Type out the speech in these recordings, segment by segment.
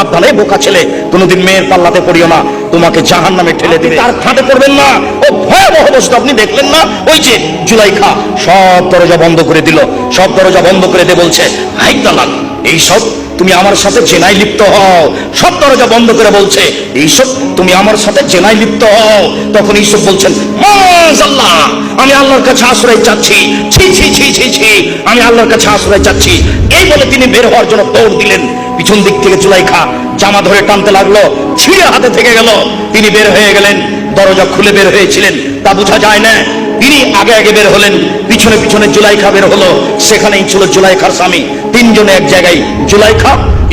সাবধানে বোকা ছেলে, কোনোদিন মেয়ের পাল্লাতে পড়িও না, তোমাকে জাহান্নামে ঠেলে দিবে। তার ফাঁদে পড়বেন না। ও ভয়াবহ অবস্থা, আপনি দেখলেন না? ওই যে জুলাইখা সব দরজা বন্ধ করে দিল, সব দরজা বন্ধ করে দিয়ে বলছে, হাই তালাক, এইসব তুমি আমার সাথে জেনায় লিপ্ত হও। সব দরজা বন্ধ করে বলছে, এইসব তুমি আমার সাথে জেনায় লিপ্ত হও। তখন ঈসব বলছেন, মাশাআল্লাহ, আমি আল্লাহর কাছে আশ্রয় চাচ্ছি, ছি ছি ছি ছি ছি, আমি আল্লাহর কাছে আশ্রয় চাচ্ছি। এই বলে তিনি বের হওয়ার জন্য দৌড় দিলেন। পিছন দিক থেকে জুলাইখা জামা ধরে টানতে লাগলো, ছিঁড়ে হাতে থেকে গেল। তিনি বের হয়ে গেলেন, দরজা খুলে বের হয়েছিলেন তা বোঝা যায় না। তিনি আগে আগে বের হলেন, পিছনে পিছনে জুলাইখা বের হলো। সেখানেই ছিল জুলাইখার স্বামী। তিনজনে এক জায়গায়, জুলাইখা,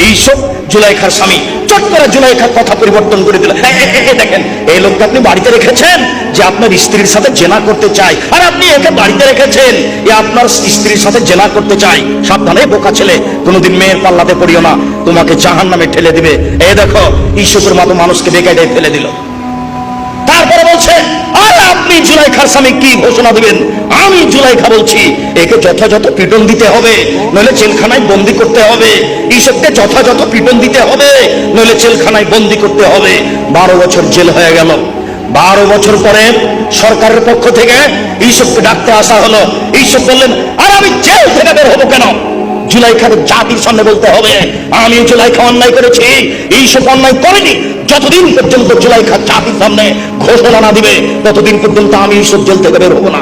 ঈসব, জুলাইখার স্বামী। চট করে জুলাইখার কথা পরিবর্তন করে দিল। দেখেন, এই লোকটা আপনি বাড়িতে রেখেছেন যে আপনার স্ত্রীর সাথে জেনা করতে চায়, আর আপনি একে বাড়িতে রেখেছেন এ আপনার স্ত্রীর সাথে জেনা করতে চায়। সাবধানে বোকা ছেলে, কোনোদিন মেয়ের পাল্লাতে পড়িও না, তোমাকে জাহান্নামে ঠেলে দিবে। এই দেখো, ঈসবের মতো মানুষকে বেকায়দায় ফেলে দিল। তারপরে বলছে, আর আপনি জুলাইখার স্বামী কি ঘোষণা দিবেন? আমি জুলাইখা বলছি, একে যথাযথ পিটন দিতে হবে, নইলে জেলখানায় বন্দি করতে হবে। ঈসবকে যথাযথ পিটন দিতে হবে, নইলে জেলখানায় বন্দি করতে হবে। 12 বছর জেল হয়ে গেল। 12 বছর পরে সরকারের পক্ষ থেকে ঈসবকে ডাকতে আসা হলো। ঈসব বললেন, আর আমি জেল থেকে বের হবো কেন? জুলাইখার জাতির সামনে বলতে হবে, আমি জুলাইখা অন্যায় করেছি, ঈসব অন্যায় করেনি। যতদিন পর্যন্ত জুলাইখা জাতির সামনে ঘোষণা না দিবে, ততদিন পর্যন্ত আমি ঈসব জেল থেকে বের হবো না।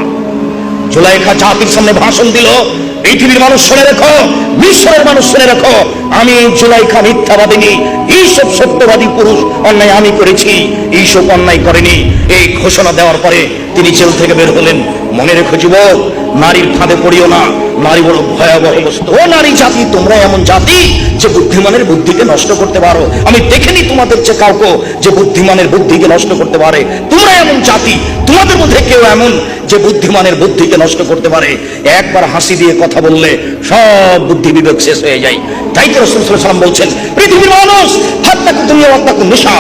জুলাইখা জাতির সামনে ভাষণ দিল, পৃথিবীর মানুষ শুনে রেখো, মিশরের মানুষ শুনে রেখো, আমি জুলাইখা মিথ্যাবাদিনী, ঈসব সত্যবাদী পুরুষ। অন্যায় আমি করেছি, ঈসব অন্যায় করেনি। এই ঘোষণা দেওয়ার পরে তিনি জেল থেকে বের হলেন। মনে রেখো যুবক, নারীর ফাঁদে পড়িও না, নারী বড় ভয়াবহ বস্তু। ও নারী জাতি, তোমরা এমন জাতি যে বুদ্ধিমানের বুদ্ধিকে নষ্ট করতে পারো। আমি দেখিনি তোমাদের চেয়ে কাউকে যে বুদ্ধিমানের বুদ্ধিকে নষ্ট করতে পারে। তোমরা এমন জাতি, তোমাদের মধ্যে কেউ এমন যে বুদ্ধিমানের বুদ্ধিকে নষ্ট করতে পারে। একবার হাসি দিয়ে কথা বললে সব বুদ্ধি বিবেক শেষ হয়ে যায়। তাই তো রাসূল সাল্লাল্লাহু আলাইহি ওয়াসাল্লাম বলছেন, পৃথিবীর মানুষ ফাত্তাকু দুনিয়া ওয়াত্তাকু নিসা,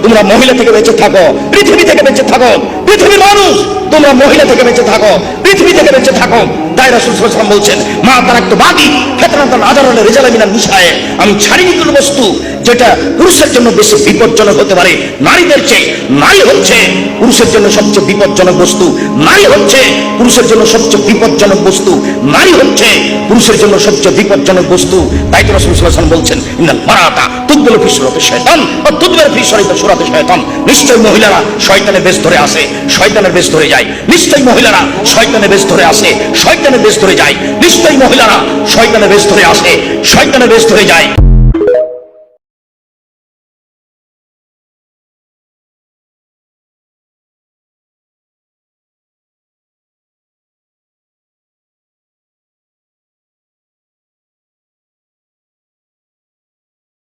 তোমরা মহিলা থেকে বেঁচে থাকো, পৃথিবী থেকে বেঁচে থাকো। পৃথিবীর মানুষ, তোমরা মহিলা থেকে বেঁচে থাকো, পৃথিবী থেকে বেঁচে থাকো। তাই রাসূল সাল্লাল্লাহু আলাইহি ওয়াসাল্লাম বলছেন, মা তারাকতু বাকি ফিতনাতান আযারাল রিজালা মিনান নিসায়ে, আমি ছাড়িনি কোনো বস্তু যেটা পুরুষের জন্য বেশি বিপজ্জনক হতে পারে নারীদের চেয়ে। নারী হচ্ছে পুরুষের জন্য সবচেয়ে বিপজ্জনক বস্তু। নারী হচ্ছে পুরুষের জন্য সবচেয়ে বিপজ্জনক বস্তু। নারী হচ্ছে পুরুষের জন্য সবচেয়ে বিপজ্জনক বস্তু। তাই তো রাসূল সাল্লাল্লাহু আলাইহি ওয়াসাল্লাম বলছেন, ইন্নাল মারাতা তুদবিলু ফি সুরাতি শায়তান ওয়া তুদবিরু ফি সুরাতি শায়তান। নিশ্চয়ই মহিলারা শয়তানের বেশ ধরে আসে, শয়তানের বেশ ধরে যায়। নিশ্চয়ই মহিলারা শয়তানের বেশ ধরে আসে, শয়তানের বেশ ধরে যায়। নিশ্চয়ই মহিলারা শয়তানের বেশ ধরে আসে, শয়তানের বেশ ধরে যায়।